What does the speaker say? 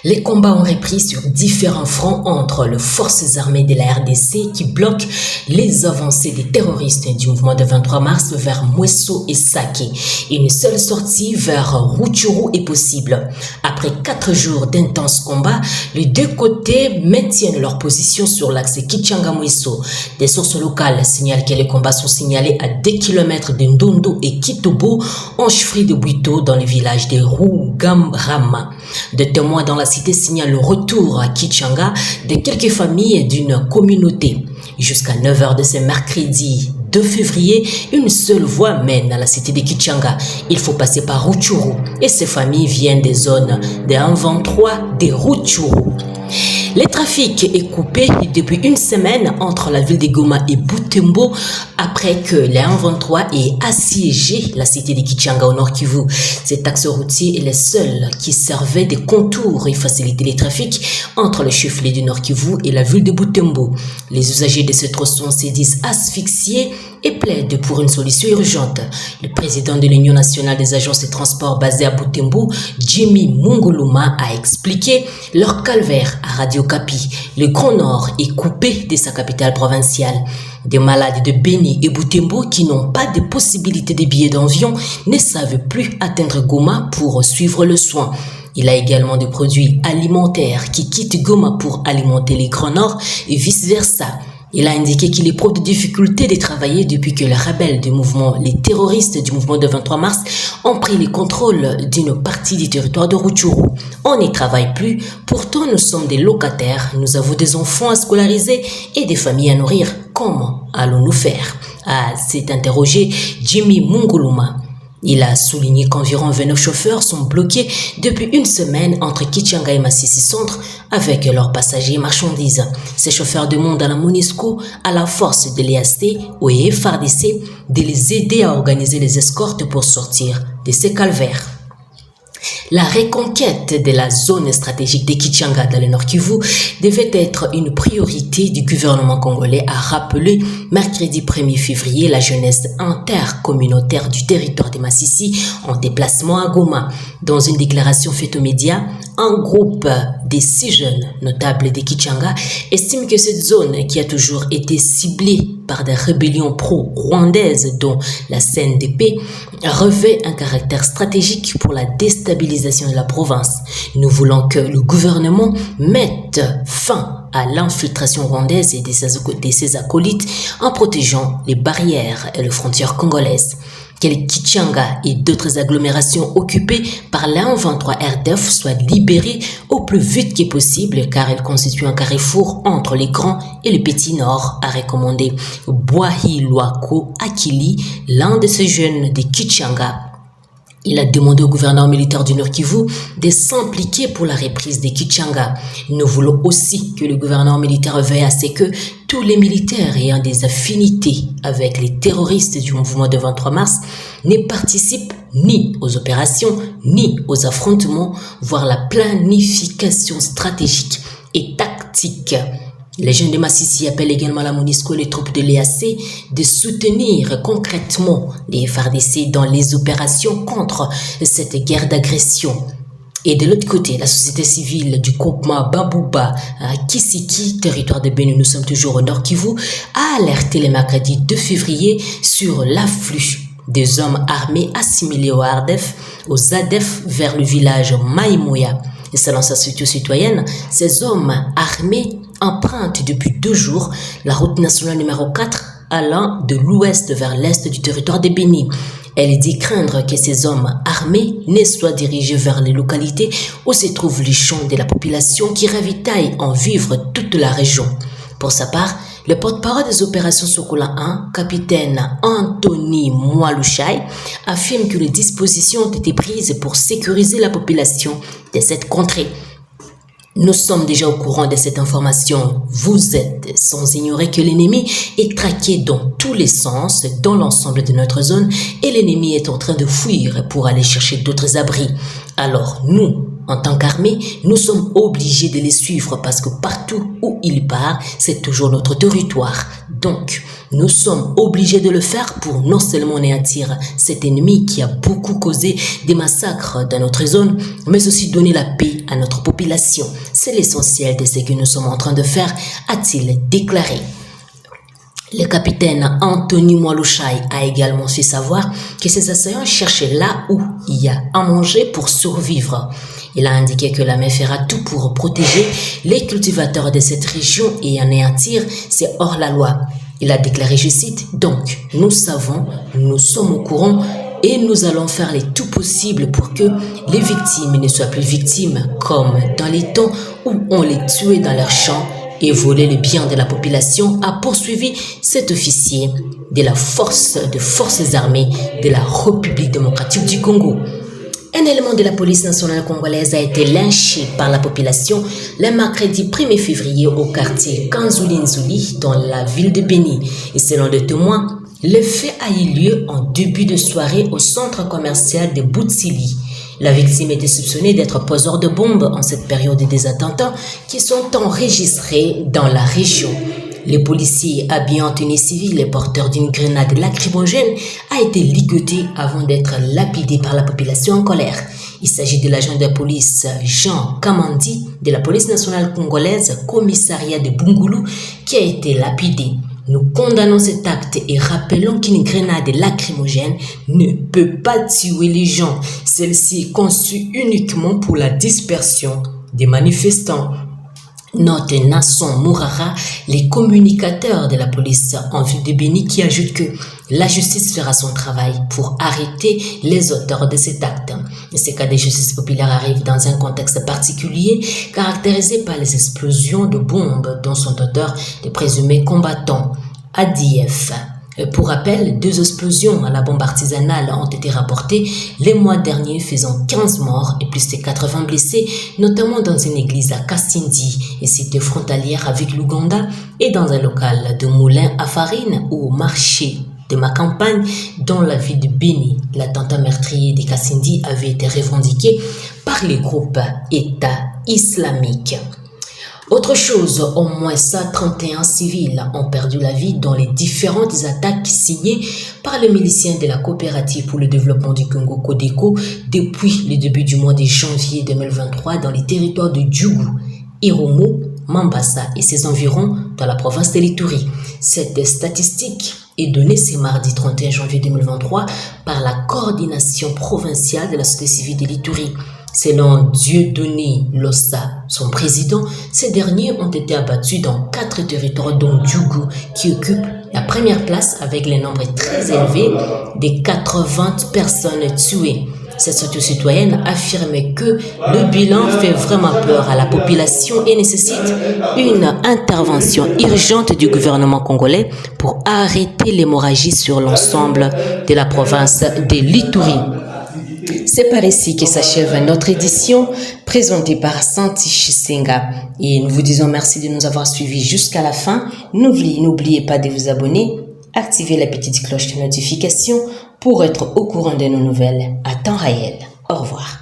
Les combats ont repris sur différents fronts entre les forces armées de la RDC qui bloquent les avancées des terroristes du mouvement de 23 mars vers Mweso et Sake. Une seule sortie vers Rutshuru est possible. Après 4 jours d'intenses combats, les deux côtés maintiennent leur position sur l'axe Kichanga-Mweso. Des sources locales signalent que les combats sont signalés à 2 km de Ndondo et Kitobo, en chefferie de Bwito, dans le village de Rugamrama. Des témoins dans la cité signalent le retour à Kichanga de quelques familles d'une communauté. Jusqu'à 9h de ce mercredi 2 février, une seule voie mène à la cité de Kichanga. Il faut passer par Rutshuru et ces familles viennent des zones de 123 de Rutshuru. Le trafic est coupé depuis une semaine entre la ville de Goma et Butembo après que les 123 aient assiégé la cité de Kichanga au Nord Kivu. Cet axe routier est le seul qui servait de contour et facilitait les trafics entre le chef-lieu du Nord Kivu et la ville de Butembo. Les usagers de ce tronçon se disent asphyxiés et plaident pour une solution urgente. Le président de l'Union nationale des agences de transport basée à Butembo, Jimmy Munguluma, a expliqué leur calvaire à Radio Kapi. Le Grand Nord est coupé de sa capitale provinciale. Des malades de Beni et Butembo qui n'ont pas de possibilité de billets d'avion ne savent plus atteindre Goma pour suivre le soin. Il a également des produits alimentaires qui quittent Goma pour alimenter les Grands Nord et vice-versa. Il a indiqué qu'il éprouve des difficultés de travailler depuis que les rebelles du mouvement, les terroristes du mouvement de 23 mars ont pris le contrôle d'une partie du territoire de Rutshuru. On n'y travaille plus, pourtant nous sommes des locataires, nous avons des enfants à scolariser et des familles à nourrir. Comment allons-nous faire? S'est interrogé Jimmy Munguluma. Il a souligné qu'environ 29 chauffeurs sont bloqués depuis une semaine entre Kichanga et Masisi Centre avec leurs passagers et marchandises. Ces chauffeurs demandent à la MONUSCO, à la force de l'EAC ou FARDC de les aider à organiser les escortes pour sortir de ces calvaires. La reconquête de la zone stratégique de Kichanga dans le Nord Kivu devait être une priorité du gouvernement congolais, a rappelé mercredi 1er février la jeunesse intercommunautaire du territoire de Masisi en déplacement à Goma. Dans une déclaration faite aux médias, un groupe des 6 jeunes notables de Kichanga estime que cette zone, qui a toujours été ciblée par des rébellions pro-rwandaises dont la CNDP, revêt un caractère stratégique pour la déstabilisation de la province. Nous voulons que le gouvernement mette fin à l'infiltration rwandaise et de ses acolytes en protégeant les barrières et les frontières congolaises. Que les Kichanga et d'autres agglomérations occupées par la 23 RDF soient libérées au plus vite que possible car elles constituent un carrefour entre les grands et le petit nord, a recommandé Bwahi Luako Akili, l'un de ces jeunes de Kichanga. Il a demandé au gouverneur militaire du Nord Kivu de s'impliquer pour la reprise de Kichanga. Nous voulons aussi que le gouverneur militaire veille à ce que tous les militaires ayant des affinités avec les terroristes du mouvement de 23 mars ne participent ni aux opérations ni aux affrontements, voire la planification stratégique et tactique. Les jeunes de Masisi appellent également la MONUSCO et les troupes de l'EAC de soutenir concrètement les FARDC dans les opérations contre cette guerre d'agression. Et de l'autre côté, la société civile du groupement Babouba à Kisiki, territoire de Beni, nous sommes toujours au Nord Kivu, a alerté le mercredi 2 février sur l'afflux des hommes armés assimilés aux ADF vers le village Maïmoya. Et selon sa structure citoyenne, ces hommes armés empruntent depuis 2 jours la route nationale numéro 4 allant de l'ouest vers l'est du territoire de Beni. Elle dit craindre que ces hommes armés ne soient dirigés vers les localités où se trouvent les champs de la population qui ravitaillent en vivre toute la région. Pour sa part, le porte-parole des opérations Sokola 1, capitaine Anthony Mwalushai, affirme que les dispositions ont été prises pour sécuriser la population de cette contrée. Nous sommes déjà au courant de cette information. Vous êtes sans ignorer que l'ennemi est traqué dans tous les sens, dans l'ensemble de notre zone, et l'ennemi est en train de fuir pour aller chercher d'autres abris. Alors nous, en tant qu'armée, nous sommes obligés de les suivre parce que partout où ils partent, c'est toujours notre territoire. Donc, nous sommes obligés de le faire pour non seulement anéantir cet ennemi qui a beaucoup causé des massacres dans notre zone, mais aussi donner la paix à notre population. C'est l'essentiel de ce que nous sommes en train de faire, a-t-il déclaré. Le capitaine Anthony Mwalushai a également fait savoir que ses assaillants cherchaient là où il y a à manger pour survivre. Il a indiqué que l'armée fera tout pour protéger les cultivateurs de cette région et anéantir ces hors-la-loi. Il a déclaré, je cite, « Donc, nous savons, nous sommes au courant et nous allons faire le tout possible pour que les victimes ne soient plus victimes comme dans les temps où on les tuait dans leurs champs et volait les biens de la population », a poursuivi cet officier de la forces armées de la République démocratique du Congo. Un élément de la police nationale congolaise a été lynché par la population le mercredi 1er février au quartier Kanzuli-Nzuli dans la ville de Béni. Et selon des témoins, le fait a eu lieu en début de soirée au centre commercial de Boutsili. La victime était soupçonnée d'être poseur de bombes en cette période des attentats qui sont enregistrés dans la région. Le policier habillé en tenue civile et porteur d'une grenade lacrymogène a été ligoté avant d'être lapidé par la population en colère. Il s'agit de l'agent de police Jean Kamandi de la police nationale congolaise, commissariat de Bungulu, qui a été lapidé. Nous condamnons cet acte et rappelons qu'une grenade lacrymogène ne peut pas tuer les gens. Celle-ci est conçue uniquement pour la dispersion des manifestants. Note Nasson Mourara, les communicateurs de la police en ville de Béni, qui ajoute que la justice fera son travail pour arrêter les auteurs de cet acte. Ces cas de justice populaire arrivent dans un contexte particulier caractérisé par les explosions de bombes dont sont auteurs des présumés combattants ADF. Pour rappel, 2 explosions à la bombe artisanale ont été rapportées les mois derniers, faisant 15 morts et plus de 80 blessés, notamment dans une église à Kasindi, et cité frontalière avec l'Ouganda, et dans un local de moulin à farine ou au marché de ma campagne dans la ville de Béni. L'attentat meurtrier de Kasindi avait été revendiqué par les groupes État islamique. Autre chose, au moins 31 civils ont perdu la vie dans les différentes attaques signées par les miliciens de la coopérative pour le développement du Congo Codeco depuis le début du mois de janvier 2023 dans les territoires de Djougou, Irumu, Mambasa et ses environs dans la province de l'Ituri. Cette statistique est donnée ce mardi 31 janvier 2023 par la coordination provinciale de la société civile de l'Ituri. Selon Dieudonné Lossa, son président, ces derniers ont été abattus dans 4 territoires dont Djougou, qui occupe la première place avec les nombres très élevés des 80 personnes tuées. Cette structure citoyenne affirme que le bilan fait vraiment peur à la population et nécessite une intervention urgente du gouvernement congolais pour arrêter l'hémorragie sur l'ensemble de la province de l'Ituri. C'est par ici que s'achève notre édition présentée par Santi Chisenga. Et nous vous disons merci de nous avoir suivis jusqu'à la fin. N'oubliez pas de vous abonner, activer la petite cloche de notification pour être au courant de nos nouvelles à temps réel. Au revoir.